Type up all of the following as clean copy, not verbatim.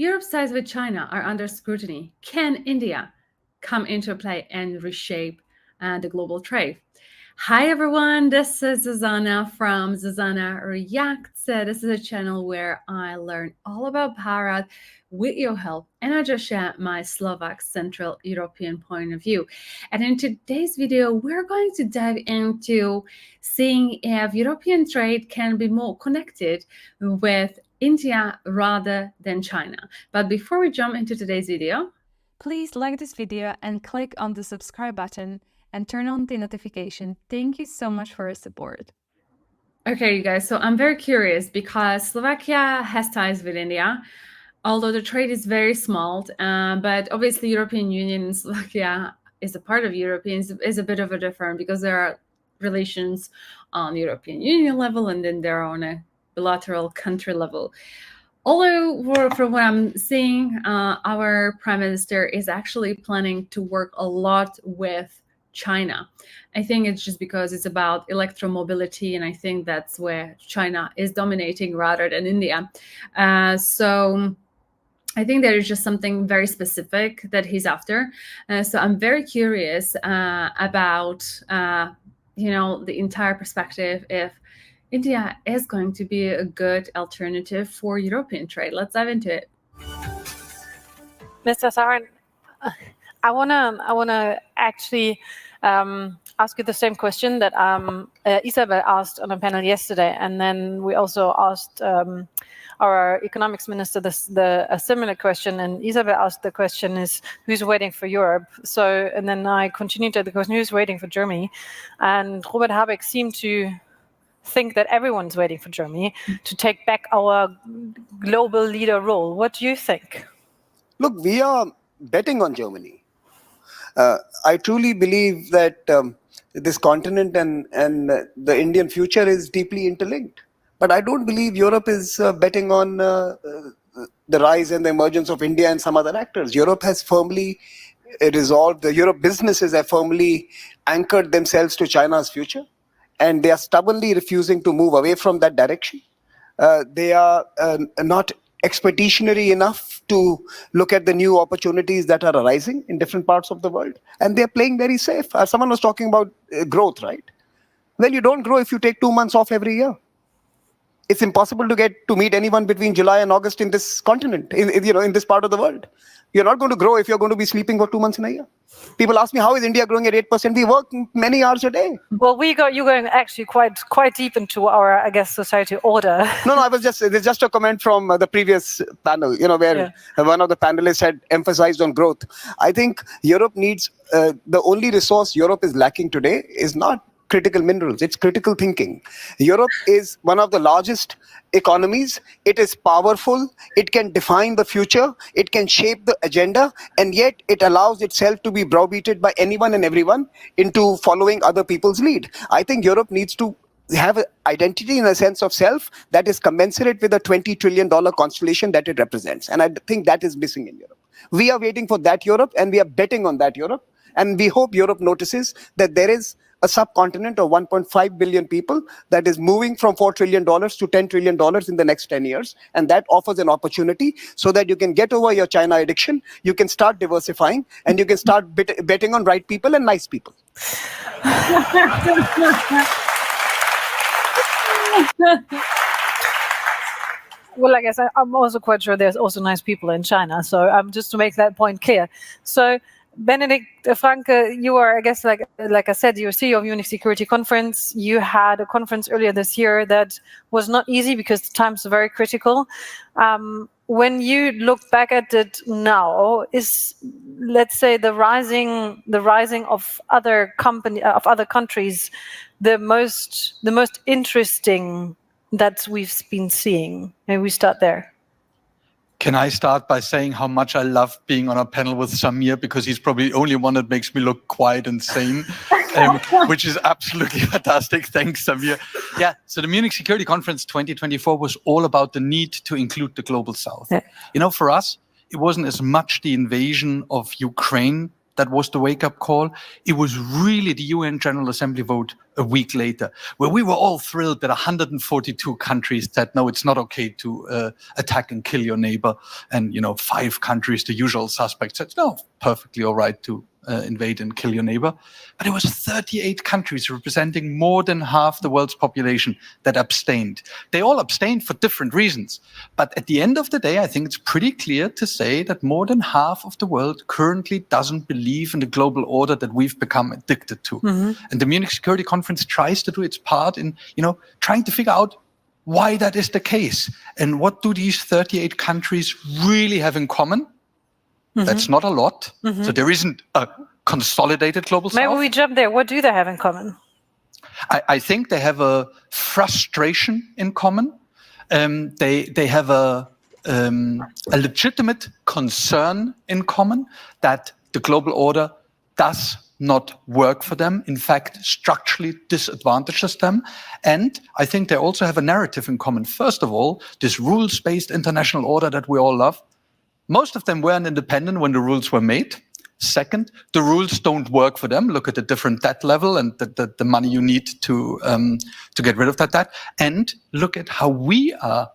Europe's ties with China are under scrutiny. Can India come into play and reshape the global trade? Hi everyone, this is Zuzana from zuzanareacts. This is a channel where I learn all about Bharat with your help, and I just share my Slovak Central European point of view. And in today's video, we're going to dive into seeing if European trade can be more connected with India rather than China. But before we jump into today's video, please like this video and click on the subscribe button and turn on the notification. Thank you so much for your support. Okay, you guys, so I'm very curious because Slovakia has ties with India, although the trade is very small, but obviously European Union and Slovakia is a part of Europeans is a bit of a different because there are relations on European Union level and then they're on a bilateral country level. Although from what I'm seeing, our Prime Minister is actually planning to work a lot with China. I think it's just because it's about electromobility, and I think that's where China is dominating rather than India. So I think there is just something very specific that he's after. So I'm very curious about the entire perspective if India is going to be a good alternative for European trade. Let's dive into it. Mr. Saran, I wanna actually ask you the same question that Isabel asked on a panel yesterday, and then we also asked our economics minister a similar question, and Isabel asked the question is who's waiting for Europe? So, and then I continued to the question who's waiting for Germany, and Robert Habeck seemed to think that everyone's waiting for Germany to take back our global leader role. What do you think? Look, we are betting on Germany. I truly believe that this continent and the Indian future is deeply interlinked. But I don't believe Europe is betting on the rise and the emergence of India and some other actors. Europe has firmly resolved, the Europe businesses have firmly anchored themselves to China's future, and they are stubbornly refusing to move away from that direction. They are not expeditionary enough to look at the new opportunities that are arising in different parts of the world, and they're playing very safe. Someone was talking about growth, right? Well, you don't grow if you take 2 months off every year. It's impossible to meet anyone between July and August in this continent, in this part of the world. You're not going to grow if you're going to be sleeping for 2 months in a year. People ask me, how is India growing at 8%? We work many hours a day. Well, you going actually quite deep into our, I guess, society order. No, it's just a comment from the previous panel, where one of the panelists had emphasized on growth. I think Europe needs, the only resource Europe is lacking today is not critical minerals, it's critical thinking. Europe is one of the largest economies. It is powerful, it can define the future, it can shape the agenda, and yet it allows itself to be browbeated by anyone and everyone into following other people's lead. I think Europe needs to have an identity and a sense of self that is commensurate with the $20 trillion constellation that it represents. And I think that is missing in Europe. We are waiting for that Europe, and we are betting on that Europe. And we hope Europe notices that there is a subcontinent of 1.5 billion people that is moving from $4 trillion to $10 trillion in the next 10 years. And that offers an opportunity so that you can get over your China addiction, you can start diversifying, and you can start betting on right people and nice people. Well, I guess I'm also quite sure there's also nice people in China. So just to make that point clear. So Benedikt Franke, you are, I guess, like I said, you're CEO of Munich Security Conference. You had a conference earlier this year that was not easy because the times are very critical. When you look back at it now, is, let's say, the rising of other countries the most interesting that we've been seeing? Maybe we start there. Can I start by saying how much I love being on a panel with Samir, because he's probably the only one that makes me look quiet and sane, which is absolutely fantastic. Thanks, Samir. Yeah, so the Munich Security Conference 2024 was all about the need to include the Global South. Yeah. For us, it wasn't as much the invasion of Ukraine that was the wake-up call. It was really the UN General Assembly vote a week later, where we were all thrilled that 142 countries said, no, it's not okay to attack and kill your neighbor. And, 5 countries, the usual suspects, said, no, perfectly all right to invade and kill your neighbor. But it was 38 countries representing more than half the world's population that abstained. They all abstained for different reasons. But at the end of the day, I think it's pretty clear to say that more than half of the world currently doesn't believe in the global order that we've become addicted to. And the Munich Security Conference tries to do its part in, trying to figure out why that is the case. And what do these 38 countries really have in common? That's not a lot. So there isn't a consolidated global South. Maybe we jump there. What do they have in common? I think they have a frustration in common. They have a legitimate concern in common that the global order does not work for them, in fact, structurally disadvantages them. And I think they also have a narrative in common. First of all, this rules-based international order that we all love, most of them weren't independent when the rules were made. Second, the rules don't work for them. Look at the different debt level and the money you need to get rid of that debt. And look at how we are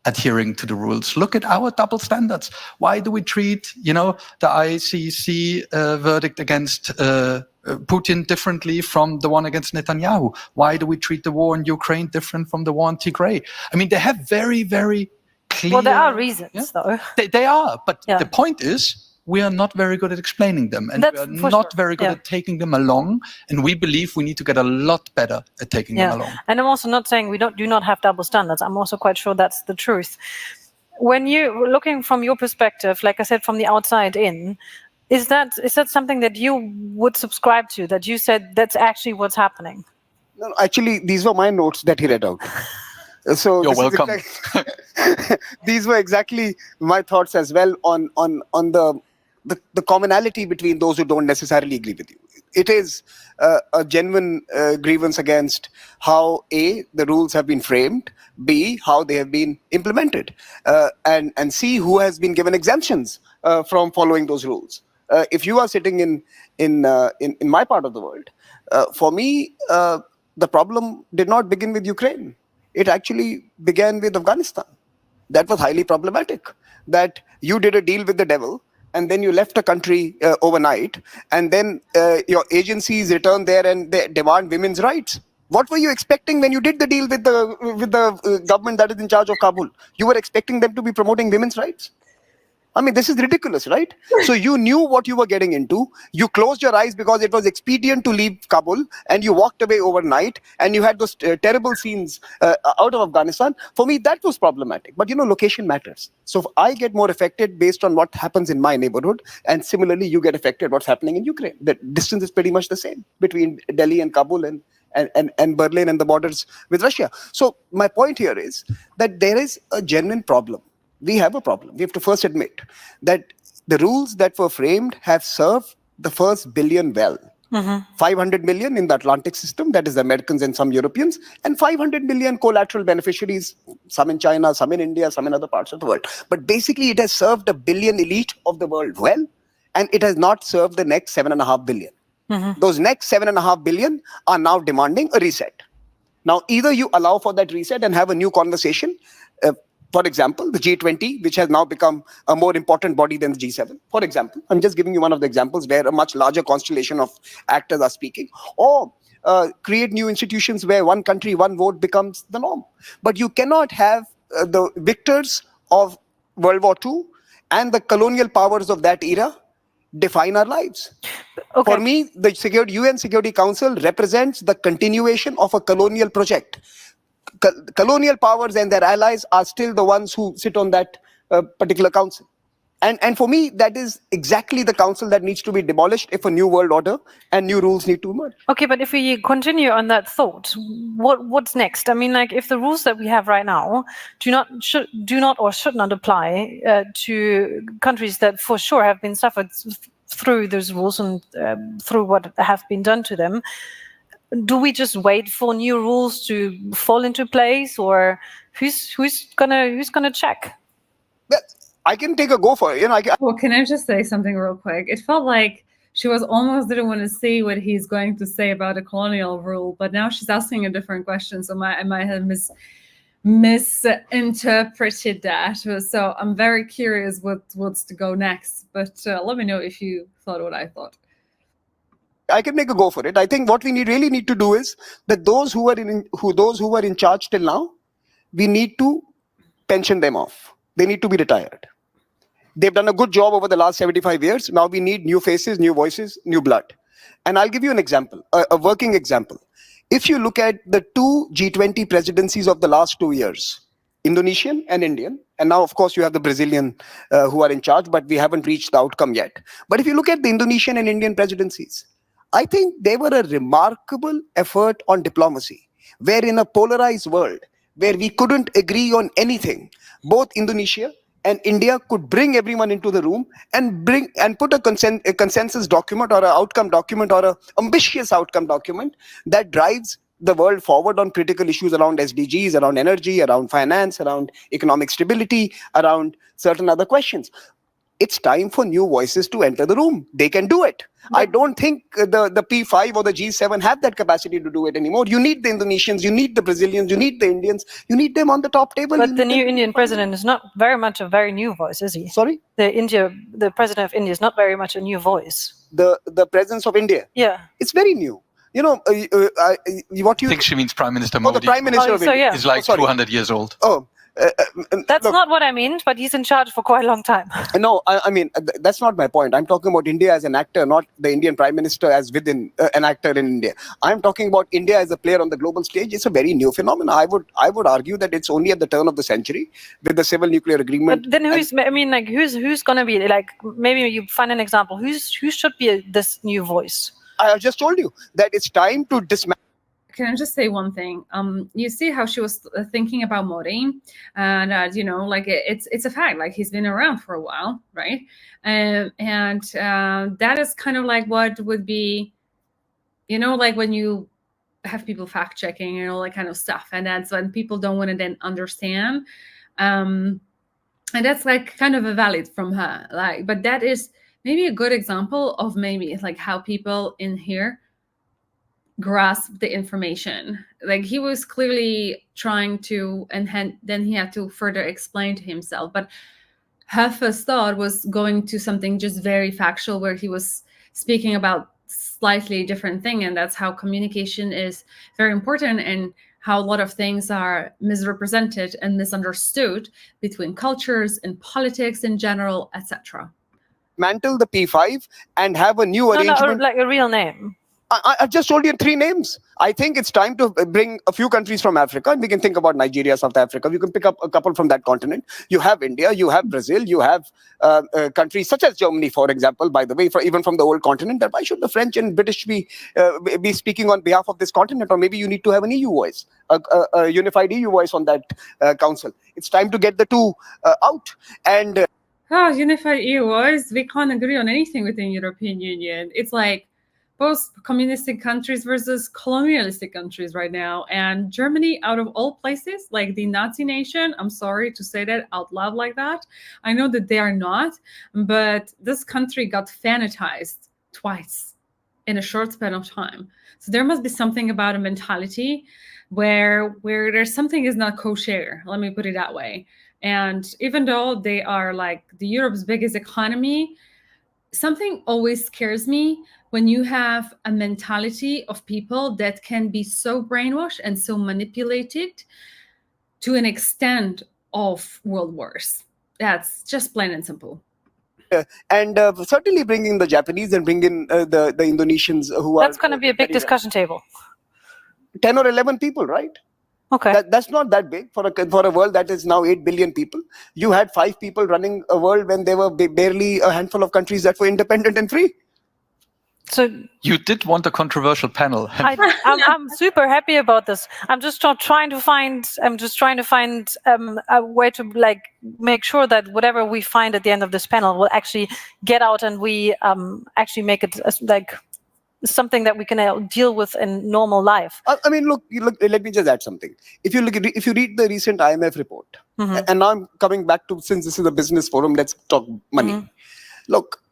adhering to the rules. Look at our double standards. Why do we treat, the ICC verdict against Putin differently from the one against Netanyahu? Why do we treat the war in Ukraine different from the war in Tigray? I mean, they have very, very clear... Well, there are reasons, though. They are, but the point is, we are not very good at explaining them, and we are not very good at taking them along. And we believe we need to get a lot better at taking them along. And I'm also not saying we do not have double standards. I'm also quite sure that's the truth. When you're looking from your perspective, like I said, from the outside in, is that something that you would subscribe to? That you said that's actually what's happening? No, actually, these were my notes that he read out. So you're welcome. These were exactly my thoughts as well on the commonality between those who don't necessarily agree with you. It is a genuine grievance against how A, the rules have been framed, B, how they have been implemented, and C, who has been given exemptions from following those rules. If you are sitting in my part of the world, for me, the problem did not begin with Ukraine. It actually began with Afghanistan. That was highly problematic. That you did a deal with the devil, and then you left a country overnight, and then your agencies return there and they demand women's rights. What were you expecting when you did the deal with the government that is in charge of Kabul? You were expecting them to be promoting women's rights? I mean, this is ridiculous, right? So you knew what you were getting into. You closed your eyes because it was expedient to leave Kabul, and you walked away overnight, and you had those terrible scenes out of Afghanistan. For me, that was problematic. But, location matters. So I get more affected based on what happens in my neighborhood, and similarly, you get affected what's happening in Ukraine. The distance is pretty much the same between Delhi and Kabul and Berlin and the borders with Russia. So my point here is that there is a genuine problem. We have a problem. We have to first admit that the rules that were framed have served the first billion well. 500 million in the Atlantic system, that is the Americans and some Europeans, and 500 million collateral beneficiaries, some in China, some in India, some in other parts of the world. But basically, it has served a billion elite of the world well, and it has not served the next 7.5 billion. Those next 7.5 billion are now demanding a reset. Now, either you allow for that reset and have a new conversation. For example, the G20, which has now become a more important body than the G7. For example, I'm just giving you one of the examples where a much larger constellation of actors are speaking. Or create new institutions where one country, one vote becomes the norm. But you cannot have the victors of World War II and the colonial powers of that era define our lives. Okay. For me, the UN Security Council represents the continuation of a colonial project. Colonial powers and their allies are still the ones who sit on that particular council. And for me, that is exactly the council that needs to be demolished if a new world order and new rules need to emerge. Okay, but if we continue on that thought, what's next? I mean, like, if the rules that we have right now do not or should not apply to countries that for sure have been suffered through those rules and through what have been done to them, do we just wait for new rules to fall into place, or who's gonna check? Well, I can take a go for it. Well, can I just say something real quick? It felt like she was almost didn't want to say what he's going to say about the colonial rule, but now she's asking a different question. So I might have misinterpreted that. So I'm very curious what's to go next. But let me know if you thought what I thought. I can make a go for it. I think what we really need to do is that those who were in charge till now, we need to pension them off. They need to be retired. They've done a good job over the last 75 years. Now we need new faces, new voices, new blood. And I'll give you an example, a working example. If you look at the two G20 presidencies of the last 2 years, Indonesian and Indian, and now of course you have the Brazilian who are in charge, but we haven't reached the outcome yet. But if you look at the Indonesian and Indian presidencies, I think they were a remarkable effort on diplomacy, where in a polarized world, where we couldn't agree on anything, both Indonesia and India could bring everyone into the room and put a consensus document or an outcome document or an ambitious outcome document that drives the world forward on critical issues around SDGs, around energy, around finance, around economic stability, around certain other questions. It's time for new voices to enter the room. They can do it. I don't think the P5 or the G7 have that capacity to do it anymore. You need the Indonesians, you need the Brazilians, you need the Indians, you need them on the top table. But the new Indian president is not very much a very new voice, is he? Sorry? The president of India is not very much a new voice. The presence of India? Yeah. It's very new. You know, what you I think she means Prime Minister Modi. the Prime Minister of India. Yeah. Is like 200 years old. Oh. That's look, not what I mean, but he's in charge for quite a long time. No, I mean, that's not my point. I'm talking about India as an actor, not the Indian Prime Minister as within an actor in India. I'm talking about India as a player on the global stage. It's a very new phenomenon. I would argue that it's only at the turn of the century with the civil nuclear agreement. But then who's going to be, like, maybe you find an example. Who should be this new voice? I just told you that it's time to dismantle. Can I just say one thing? You see how she was thinking about Modi, and like it's a fact. Like he's been around for a while, right? And that is kind of like what would be, like when you have people fact checking and all that kind of stuff, and that's when people don't want to then understand. And that's like kind of a valid from her. Like, but that is maybe a good example of maybe like how people in here grasp the information. Like he was clearly trying to, and then he had to further explain to himself. But her first thought was going to something just very factual, where he was speaking about slightly different thing, and that's how communication is very important, and how a lot of things are misrepresented and misunderstood between cultures and politics in general, etc. Mantle the P5 and have a new arrangement. No, like a real name. I just told you 3 names. I think it's time to bring a few countries from Africa, and we can think about Nigeria, South Africa. You can pick up a couple from that continent. You have India, you have Brazil, you have countries such as Germany, for example, by the way, even from the old continent. That why should the French and British be speaking on behalf of this continent? Or maybe you need to have an EU voice, a unified EU voice on that council. It's time to get the two out. And unified EU voice, we can't agree on anything within European Union. It's like post-communistic countries versus colonialistic countries right now. And Germany, out of all places, like the Nazi nation, I'm sorry to say that out loud like that. I know that they are not, but this country got fanatized twice in a short span of time. So there must be something about a mentality where there's something is not kosher. Let me put it that way. And even though they are like the Europe's biggest economy, something always scares me when you have a mentality of people that can be so brainwashed and so manipulated to an extent of world wars. That's just plain and simple. And certainly bringing the Japanese and bringing the Indonesians who That's going to be a big discussion table. 10 or 11 people, right? Okay. That's not that big for a world that is now 8 billion people. You had 5 people running a world when there were barely a handful of countries that were independent and free. So you did want a controversial panel. I'm super happy about this. I'm just trying to find a way to like make sure that whatever we find at the end of this panel will actually get out, and we actually make it like something that we can deal with in normal life. I mean, look. Let me just add something. If you read the recent IMF report, and now I'm coming back to, since this is a business forum, let's talk money. Look,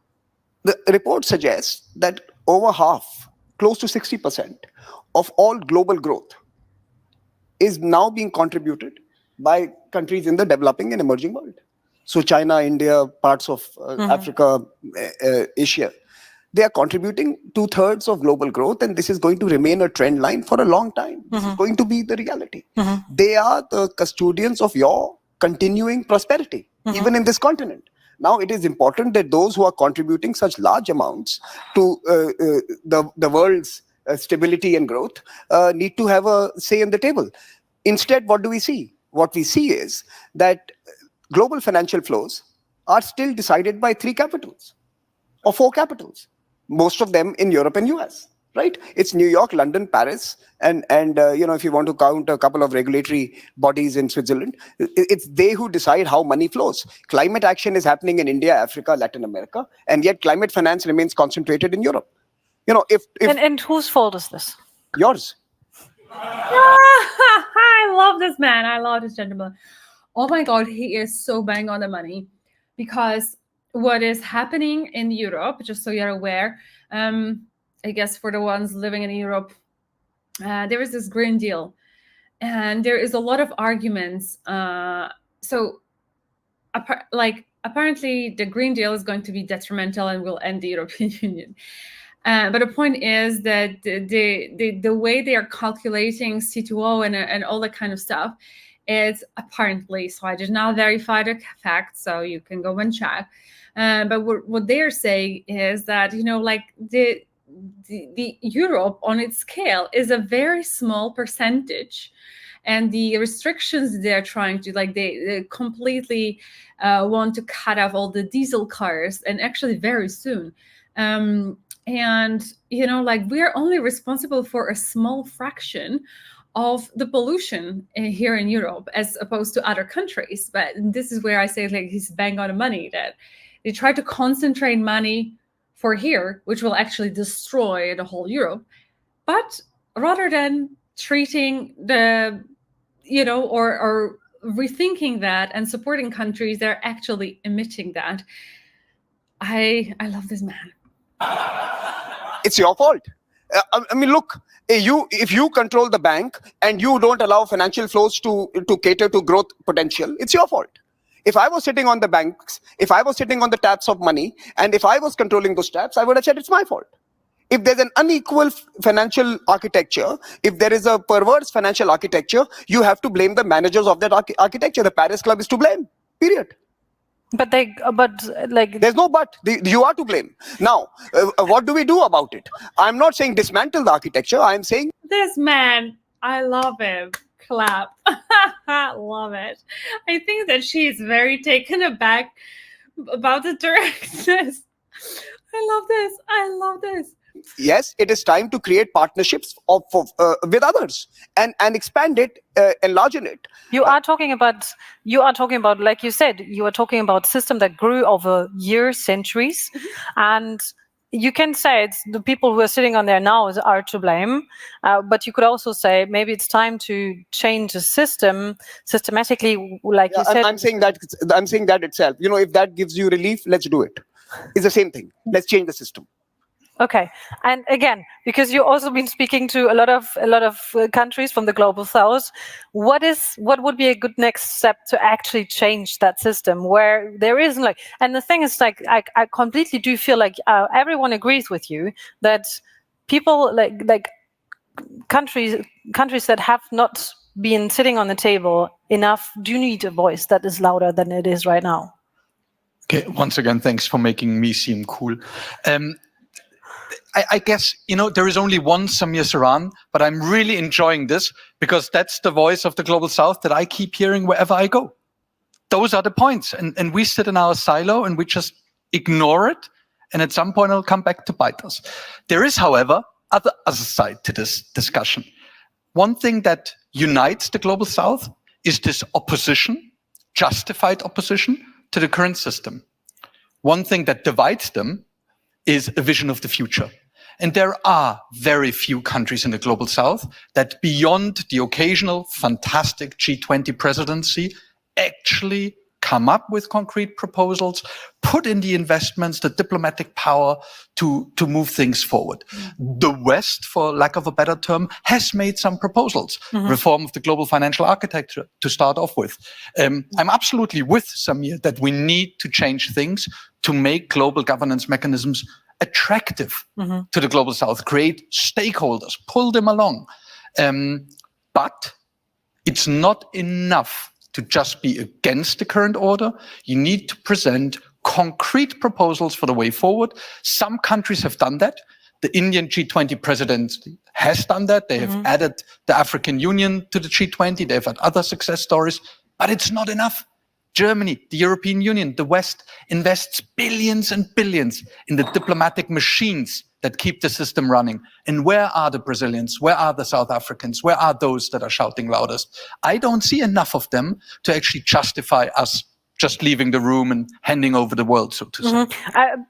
the report suggests that over half, close to 60% of all global growth is now being contributed by countries in the developing and emerging world. So China, India, parts of Africa, Asia, they are contributing 2/3 of global growth, and this is going to remain a trend line for a long time. This is going to be the reality. They are the custodians of your continuing prosperity, even in this continent. Now, it is important that those who are contributing such large amounts to the world's stability and growth need to have a say in the table. Instead, what do we see? What we see is that global financial flows are still decided by 3 capitals or 4 capitals, most of them in Europe and US, right? It's New York, London, Paris, and if you want to count a couple of regulatory bodies in Switzerland, it's they who decide how money flows. Climate action is happening in India, Africa, Latin America, and yet climate finance remains concentrated in Europe. And whose fault is this? Yours. I love this man. I love this gentleman. Oh my God, he is so bang on the money, because what is happening in Europe, just so you're aware, I guess for the ones living in Europe, there is this Green Deal, and there is a lot of arguments. Apparently the Green Deal is going to be detrimental and will end the European Union. But the point is that the way they are calculating C2O and all that kind of stuff is apparently, so I did not verify the facts, so you can go and check. But what they are saying is that, the Europe on its scale is a very small percentage. And the restrictions they're trying to, they completely want to cut off all the diesel cars, and actually very soon. And, we are only responsible for a small fraction of the pollution here in Europe as opposed to other countries. But this is where I say, he's bang on the money, that they try to concentrate money for here, which will actually destroy the whole Europe. But rather than treating the, or rethinking that and supporting countries, they're actually emitting that. I love this man. It's your fault. I mean, look, if you control the bank and you don't allow financial flows to cater to growth potential, it's your fault. If I was sitting on the banks, if I was sitting on the taps of money, and if I was controlling those taps, I would have said it's my fault. If there's an unequal financial architecture, if there is a perverse financial architecture, you have to blame the managers of that architecture. The Paris Club is to blame, period. But there's no but. You are to blame. Now, what do we do about it? I'm not saying dismantle the architecture. I'm saying this man, I love him. Clap. Love it. I think that she is very taken aback about the directness. I love this. Yes, it is time to create partnerships with others and expand it, enlarge it. You are talking about, like you said, you are talking about a system that grew over years, centuries, and you can say it's the people who are sitting on there now are to blame, but you could also say maybe it's time to change the system systematically, like you said. I'm saying that itself. If that gives you relief, let's do it. It's the same thing. Let's change the system. Okay, and again, because you've also been speaking to a lot of countries from the global south, what would be a good next step to actually change that system where there isn't and the thing is I completely do feel like everyone agrees with you that people like countries that have not been sitting on the table enough do need a voice that is louder than it is right now. Okay, once again, thanks for making me seem cool. I guess, there is only one Samir Saran, but I'm really enjoying this because that's the voice of the Global South that I keep hearing wherever I go. Those are the points. And we sit in our silo and we just ignore it. And at some point, it'll come back to bite us. There is, however, other side to this discussion. One thing that unites the Global South is this opposition, justified opposition to the current system. One thing that divides them is a vision of the future. And there are very few countries in the Global South that, beyond the occasional fantastic G20 presidency, actually come up with concrete proposals, put in the investments, the diplomatic power to move things forward. The West, for lack of a better term, has made some proposals. Reform of the global financial architecture, to start off with. I'm absolutely with Samir that we need to change things to make global governance mechanisms attractive to the global South, create stakeholders, pull them along. But it's not enough to just be against the current order. You need to present concrete proposals for the way forward. Some countries have done that. The Indian G20 president has done that. They have added the African Union to the G20. They've had other success stories, but it's not enough. Germany, the European Union, the West invests billions and billions in the diplomatic machines that keep the system running. And where are the Brazilians? Where are the South Africans? Where are those that are shouting loudest? I don't see enough of them to actually justify us just leaving the room and handing over the world, so to say.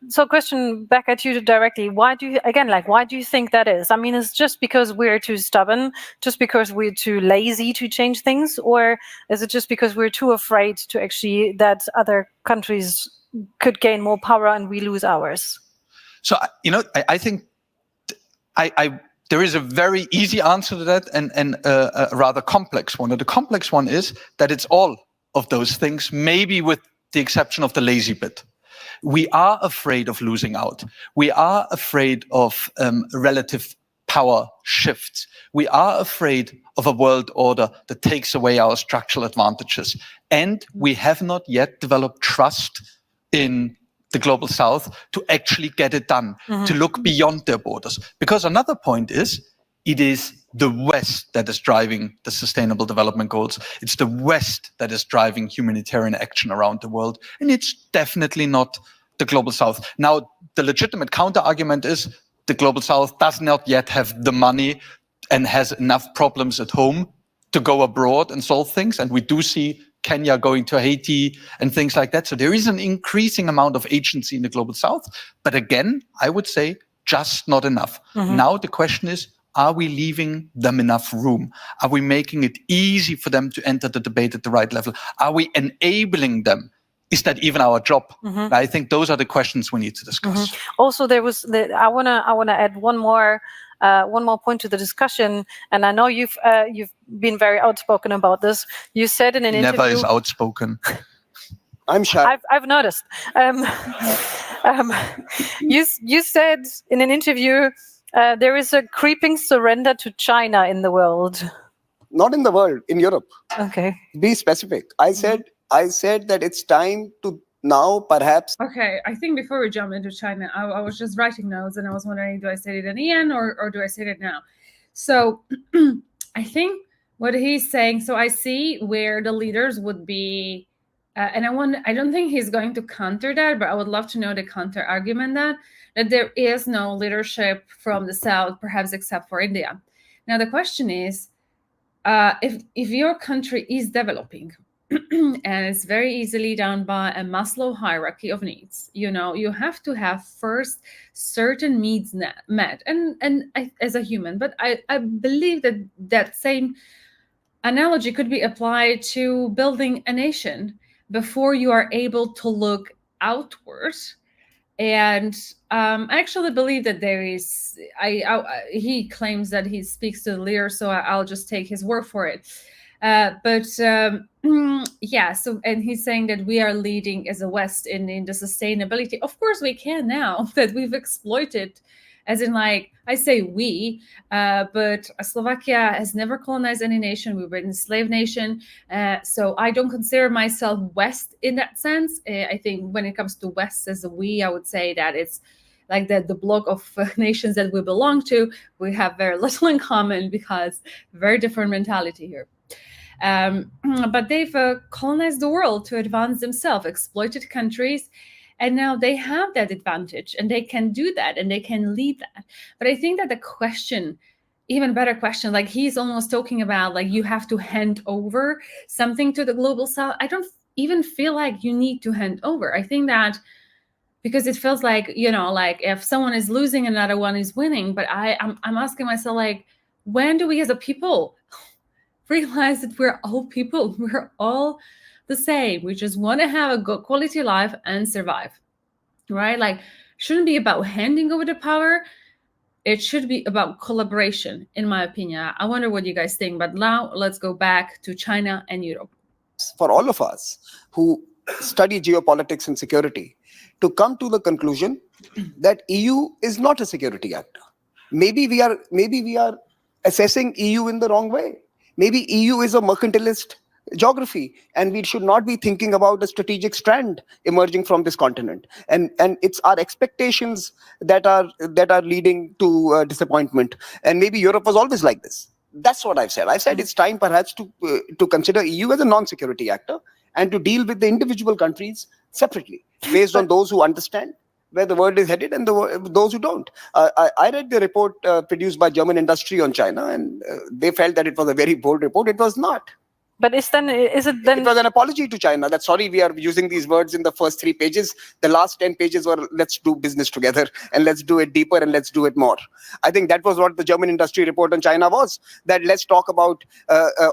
So question back at you directly. Why do you think that is? I mean, is it just because we're too stubborn, just because we're too lazy to change things? Or is it just because we're too afraid to actually that other countries could gain more power and we lose ours? So, I think there is a very easy answer to that and a rather complex one. The complex one is that it's all of those things, maybe with the exception of the lazy bit. We are afraid of losing out. We are afraid of relative power shifts. We are afraid of a world order that takes away our structural advantages. And we have not yet developed trust in the global South to actually get it done, to look beyond their borders. Because another point is, it is the West that is driving the Sustainable Development Goals. It's the West that is driving humanitarian action around the world. And it's definitely not the global South. Now, the legitimate counter-argument is the global South does not yet have the money and has enough problems at home to go abroad and solve things. And we do see Kenya going to Haiti and things like that. So there is an increasing amount of agency in the global South. But again, I would say just not enough. Now the question is, are we leaving them enough room? Are we making it easy for them to enter the debate at the right level? Are we enabling them? Is that even our job? I think those are the questions we need to discuss. Also, I wanna add one more point to the discussion, and I know you've been very outspoken about this. You said in an interview. Never is outspoken. I'm shy. I've noticed. You said in an interview there is a creeping surrender to China in the world. Not in the world, in Europe. Okay. Be specific. I said that it's time to now perhaps. Okay, I think before we jump into China, I was just writing notes and I was wondering, do I say it at the end or do I say it now? So I think what he's saying, so I see where the leaders would be, and I don't think he's going to counter that, but I would love to know the counter argument that there is no leadership from the South, perhaps except for India. Now the question is, if your country is developing, and it's very easily done by a Maslow hierarchy of needs. You have to have first certain needs met, and as a human. But I believe that same analogy could be applied to building a nation before you are able to look outward. And I actually believe that there is. He claims that he speaks to the leader, so I'll just take his word for it. Yeah, so, and he's saying that we are leading as a West in the sustainability. Of course we can now that we've exploited, as in, like, I say we, but Slovakia has never colonized any nation. We were an enslaved nation. So I don't consider myself West in that sense. I think when it comes to West as a we, I would say that it's like the block of nations that we belong to. We have very little in common because very different mentality here. But they've colonized the world to advance themselves, exploited countries, and now they have that advantage and they can do that and they can lead that. But I think that the question, even better question, like he's almost talking about, like, you have to hand over something to the global South. I don't even feel like you need to hand over. I think that because it feels like, like if someone is losing, another one is winning. But I'm asking myself, like, when do we as a people realize that we're all people? We're all the same. We just want to have a good quality life and survive, right? Like, shouldn't be about handing over the power. It should be about collaboration, in my opinion. I wonder what you guys think. But now let's go back to China and Europe. For all of us who study geopolitics and security to come to the conclusion that EU is not a security actor. Maybe we are assessing EU in the wrong way. Maybe EU is a mercantilist geography, and we should not be thinking about a strategic strand emerging from this continent. And it's our expectations that are leading to disappointment. And maybe Europe was always like this. That's what I've said. I've said it's time perhaps to consider EU as a non-security actor and to deal with the individual countries separately, based on those who understand where the world is headed and those who don't. I read the report produced by German industry on China, and they felt that it was a very bold report. It was not. But is it then? It was an apology to China that, sorry, we are using these words in the first 3 pages. The last 10 pages were, let's do business together and let's do it deeper and let's do it more. I think that was what the German industry report on China was, that let's talk about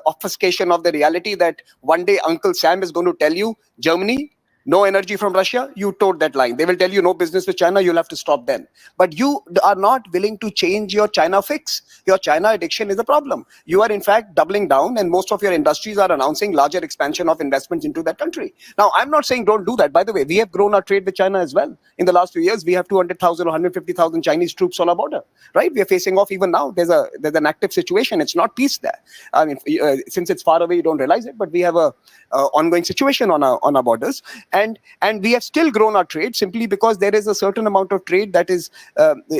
obfuscation of the reality that one day Uncle Sam is going to tell you, Germany, no energy from Russia, you towed that line. They will tell you no business with China, you'll have to stop them. But you are not willing to change your China fix. Your China addiction is a problem. You are in fact doubling down, and most of your industries are announcing larger expansion of investments into that country. Now, I'm not saying don't do that. By the way, we have grown our trade with China as well. In the last few years, we have 200,000 or 150,000 Chinese troops on our border, right? We are facing off even now. There's an active situation. It's not peace there. I mean, since it's far away, you don't realize it, but we have a ongoing situation on our borders. And we have still grown our trade simply because there is a certain amount of trade that is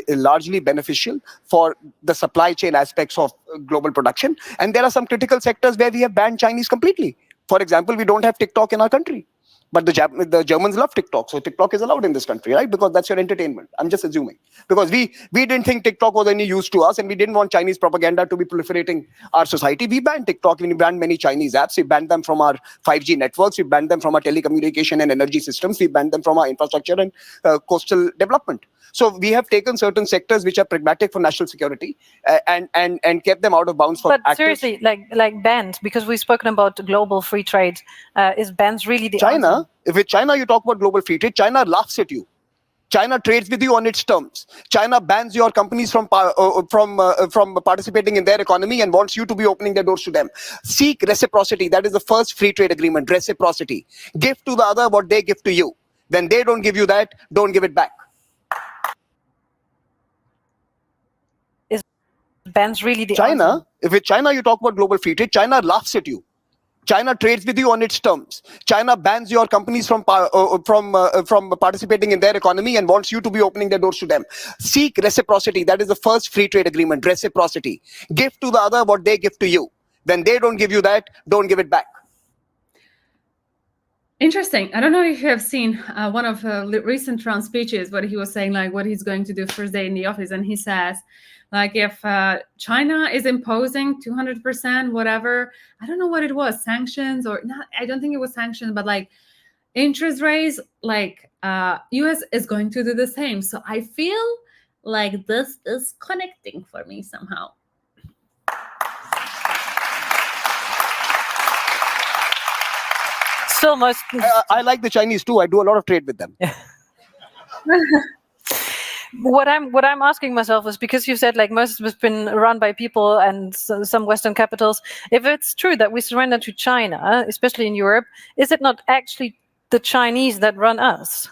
largely beneficial for the supply chain aspects of global production. And there are some critical sectors where we have banned Chinese completely. For example, we don't have TikTok in our country. But the Germans love TikTok, so TikTok is allowed in this country, right? Because that's your entertainment. I'm just assuming. Because we didn't think TikTok was any use to us, and we didn't want Chinese propaganda to be proliferating our society. We banned TikTok, we banned many Chinese apps, we banned them from our 5G networks, we banned them from our telecommunication and energy systems, we banned them from our infrastructure and coastal development. So we have taken certain sectors which are pragmatic for national security and kept them out of bounds for But seriously, like bans, because we've spoken about global free trade, is bans really the China? answer? If with China you talk about global free trade, China laughs at you. China trades with you on its terms. China bans your companies from participating in their economy and wants you to be opening their doors to them. Seek reciprocity. That is the first free trade agreement, reciprocity. Give to the other what they give to you. When they don't give you that, don't give it back. Is bans really the China? answer? If with China you talk about global free trade, China laughs at you. China trades with you on its terms. China bans your companies from participating in their economy and wants you to be opening their doors to them. Seek reciprocity. That is the first free trade agreement, reciprocity. Give to the other what they give to you. When they don't give you that, don't give it back. Interesting. I don't know if you have seen one of recent Trump's speeches, where he was saying like what he's going to do first day in the office, and he says, like, if China is imposing 200%, whatever, I don't know what it was, sanctions or not. I don't think it was sanctions, but like interest rates, like US is going to do the same. So I feel like this is connecting for me somehow. Still most. I like the Chinese too. I do a lot of trade with them. What I'm asking myself is, because you said like most of it's been run by people and some Western capitals. If it's true that we surrender to China, especially in Europe, is it not actually the Chinese that run us?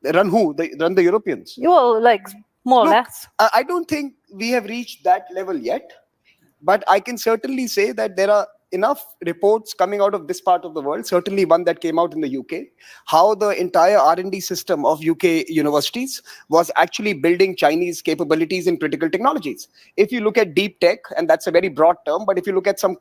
They run who? They run the Europeans. Well, like more or Look, less. I don't think we have reached that level yet, but I can certainly say that there are enough reports coming out of this part of the world, certainly one that came out in the UK, how the entire R&D system of UK universities was actually building Chinese capabilities in critical technologies. If you look at deep tech, and that's a very broad term, but if you look at some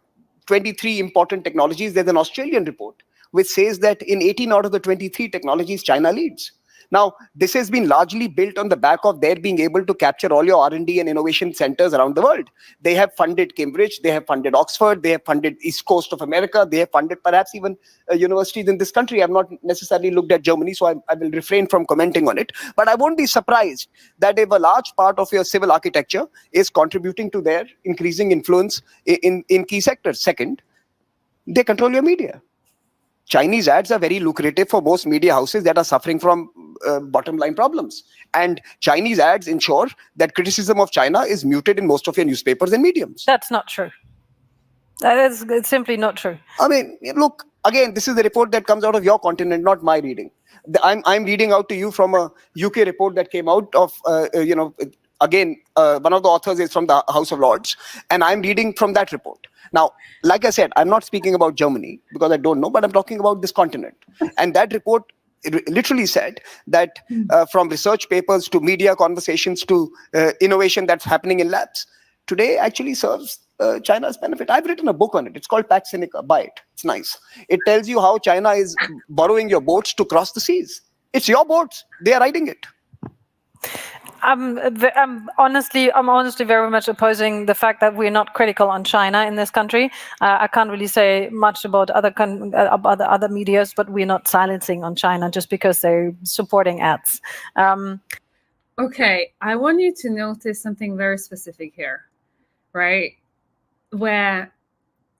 23 important technologies, there's an Australian report which says that in 18 out of the 23 technologies, China leads. Now, this has been largely built on the back of their being able to capture all your R&D and innovation centers around the world. They have funded Cambridge, they have funded Oxford, they have funded East Coast of America, they have funded perhaps even universities in this country. I've not necessarily looked at Germany, so I will refrain from commenting on it. But I won't be surprised that if a large part of your civil architecture is contributing to their increasing influence in key sectors. Second, they control your media. Chinese ads are very lucrative for most media houses that are suffering from bottom line problems. And Chinese ads ensure that criticism of China is muted in most of your newspapers and mediums. That's not true. It's simply not true. I mean, look, again, this is the report that comes out of your continent, not my reading. I'm reading out to you from a UK report that came out of, again, one of the authors is from the House of Lords, and I'm reading from that report. Now, like I said, I'm not speaking about Germany because I don't know, but I'm talking about this continent. And that report literally said that from research papers to media conversations to innovation that's happening in labs, today actually serves China's benefit. I've written a book on it. It's called Pax Sinica. Buy it. It's nice. It tells you how China is borrowing your boats to cross the seas. It's your boats. They are riding it. I'm honestly very much opposing the fact that we're not critical on China in this country. I can't really say much about other medias, but we're not silencing on China just because they're supporting ads. Okay, I want you to notice something very specific here, right? Where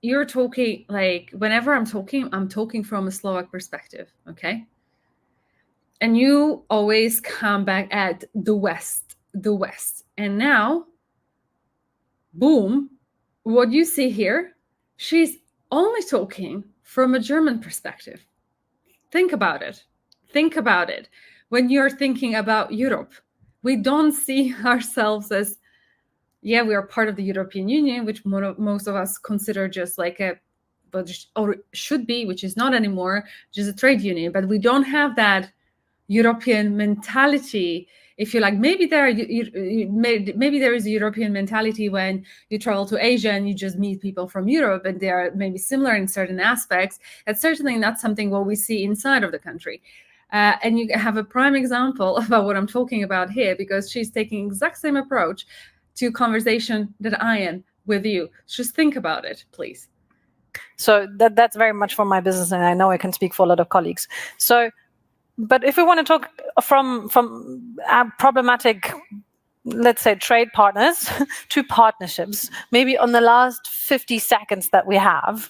you're talking, like, whenever I'm talking from a Slovak perspective, okay? And you always come back at the West. And now, boom, what you see here, she's only talking from a German perspective. Think about it. When you're thinking about Europe, we don't see ourselves as, yeah, we are part of the European Union, which most of us consider just like or should be, which is not anymore, just a trade union. But we don't have that European mentality, if you like. Maybe there is a European mentality when you travel to Asia and you just meet people from Europe, and they are maybe similar in certain aspects. That's certainly not something what we see inside of the country. And you have a prime example about what I'm talking about here, because she's taking exact same approach to conversation that I am with you. Just think about it, please. So that's very much for my business, and I know I can speak for a lot of colleagues. So, but if we want to talk from problematic, let's say, trade partners to partnerships, maybe on the last 50 seconds that we have,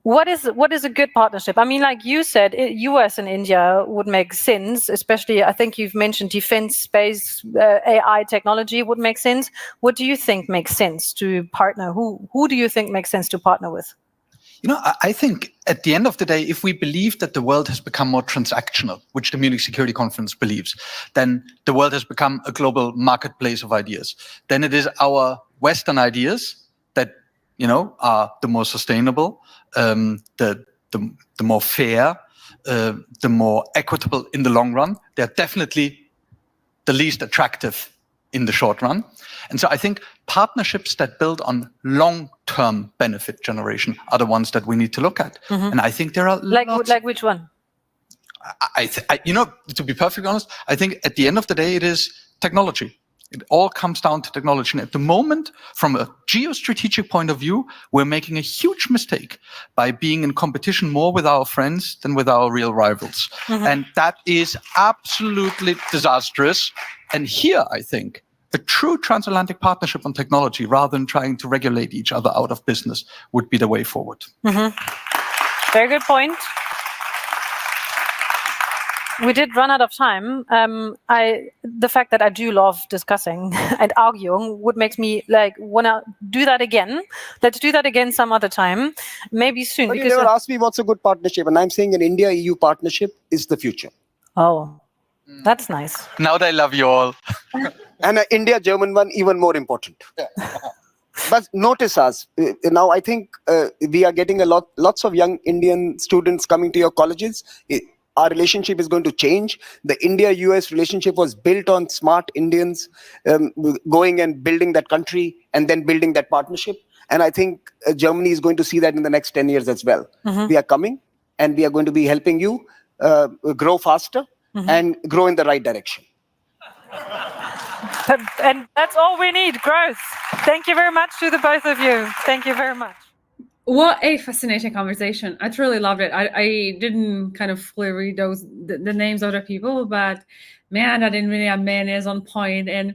what is a good partnership? I mean, like you said, US and India would make sense, especially, I think you've mentioned defense, space, AI technology would make sense. What do you think makes sense to partner? Who do you think makes sense to partner with? You know, I think at the end of the day, if we believe that the world has become more transactional, which the Munich Security Conference believes, then the world has become a global marketplace of ideas. Then it is our Western ideas that, you know, are the more sustainable, the more fair, the more equitable in the long run. They're definitely the least attractive in the short run. And so I think partnerships that build on long-term benefit generation are the ones that we need to look at. Mm-hmm. And I think there are like which one? You know, to be perfectly honest, I think at the end of the day, it is technology. It all comes down to technology. And at the moment, from a geostrategic point of view, we're making a huge mistake by being in competition more with our friends than with our real rivals. Mm-hmm. And that is absolutely disastrous. And here, I think, a true transatlantic partnership on technology, rather than trying to regulate each other out of business, would be the way forward. Mm-hmm. Very good point. We did run out of time. The fact that I do love discussing and arguing would make me like want to do that again. Let's do that again some other time, maybe soon. But you never asked me what's a good partnership, and I'm saying an India-EU partnership is the future. Oh, that's nice. Now they love you all. And an India-German one, even more important. But notice us. Now, I think we are getting lots of young Indian students coming to your colleges. Our relationship is going to change. The India-US relationship was built on smart Indians going and building that country and then building that partnership. And I think Germany is going to see that in the next 10 years as well. Mm-hmm. We are coming and we are going to be helping you grow faster and grow in the right direction. And that's all we need, growth. Thank you very much to the both of you. Thank you very much. What a fascinating conversation. I truly loved it. I didn't kind of fully read the names of the people, but man, that NVIDIA man is on point. And,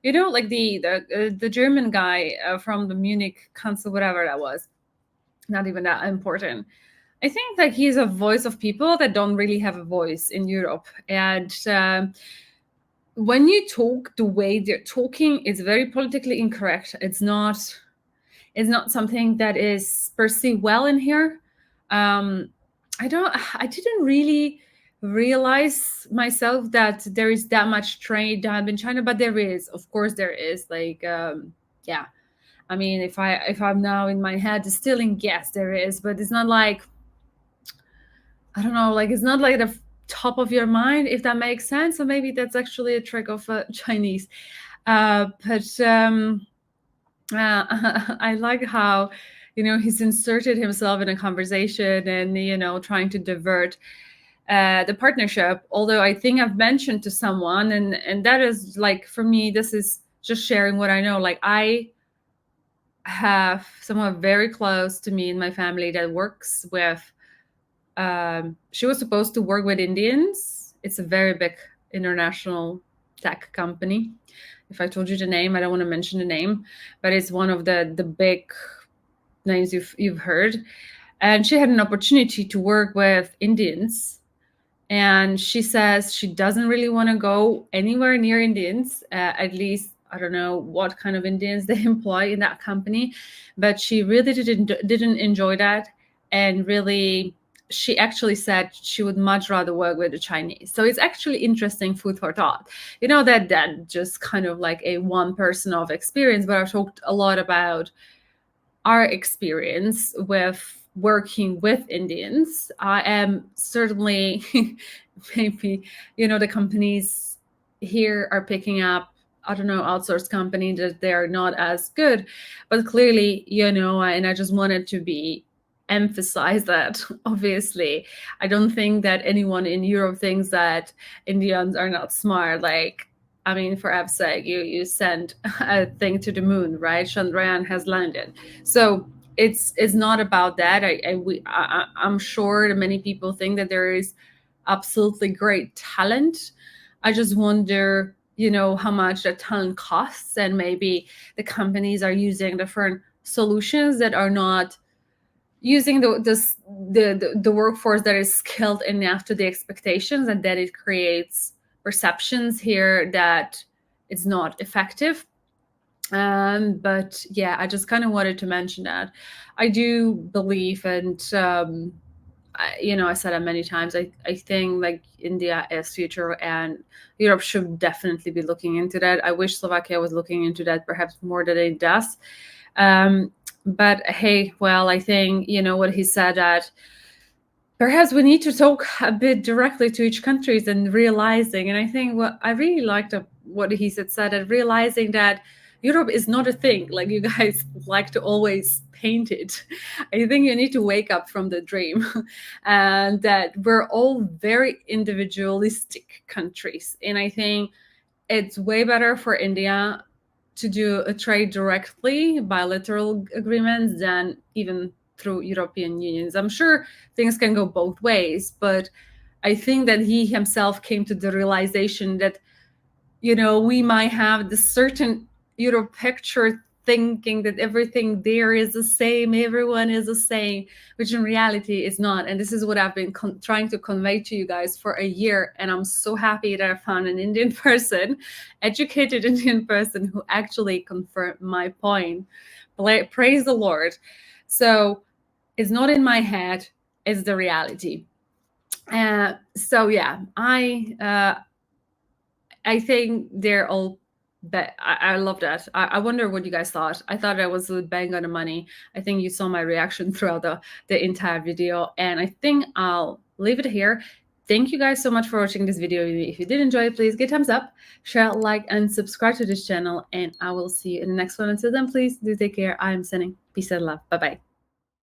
you know, like the German guy from the Munich Council, whatever that was, not even that important. I think like he's a voice of people that don't really have a voice in Europe. And when you talk, the way they're talking is very politically incorrect. It's not something that is perceived well in here. I didn't really realize myself that there is that much trade done in China, but there is, of course there is. Like, yeah. I mean, if I'm now in my head distilling, yes, there is, but it's not like, I don't know, like it's not like the top of your mind, if that makes sense. So maybe that's actually a trick of Chinese. But I like how, he's inserted himself in a conversation and, trying to divert the partnership. Although I think I've mentioned to someone, and that is like, for me, this is just sharing what I know. Like I have someone very close to me in my family that works with, she was supposed to work with Indians. It's a very big international tech company. If I told you the name, I don't want to mention the name, but it's one of the big names you've heard. And she had an opportunity to work with Indians. And she says she doesn't really want to go anywhere near Indians, at least I don't know what kind of Indians they employ in that company, but she really didn't enjoy that. And really, she actually said she would much rather work with the Chinese. So it's actually interesting food for thought. That just kind of like a one person of experience, but I've talked a lot about our experience with working with Indians. I am certainly, maybe, the companies here are picking up, I don't know, outsourced company that they're not as good, but clearly, and I just wanted to emphasize that. Obviously, I don't think that anyone in Europe thinks that Indians are not smart. Like, I mean, for F's sake, you send a thing to the moon, right? Chandrayaan has landed. So it's not about that. I'm sure that many people think that there is absolutely great talent. I just wonder, how much that talent costs, and maybe the companies are using different solutions that are not using the workforce that is skilled enough to the expectations, and that it creates perceptions here that it's not effective. But yeah, I just kind of wanted to mention that. I do believe, and I said it many times, I think like India is future, and Europe should definitely be looking into that. I wish Slovakia was looking into that perhaps more than it does. But hey, well, I think, what he said, that perhaps we need to talk a bit directly to each countries and realizing, and I think what I really liked what he said, that realizing that Europe is not a thing like you guys like to always paint it. I think you need to wake up from the dream and that we're all very individualistic countries. And I think it's way better for India to do a trade directly, bilateral agreements, than even through European unions. I'm sure things can go both ways, but I think that he himself came to the realization that, we might have this certain Europe picture thinking that everything there is the same, everyone is the same, which in reality is not. And this is what I've been trying to convey to you guys for a year. And I'm so happy that I found an Indian person, educated Indian person, who actually confirmed my point. Praise the Lord. So it's not in my head, it's the reality. So yeah, I think they're all, but I love that. I wonder what you guys thought. I thought I was a bang on the money. I think you saw my reaction throughout the entire video, and I think I'll leave it here. Thank you guys so much for watching this video. If you did enjoy it, please give a thumbs up, share, like, and subscribe to this channel, and I will see you in the next one. Until then, please do take care. I am sending peace and love. Bye-bye.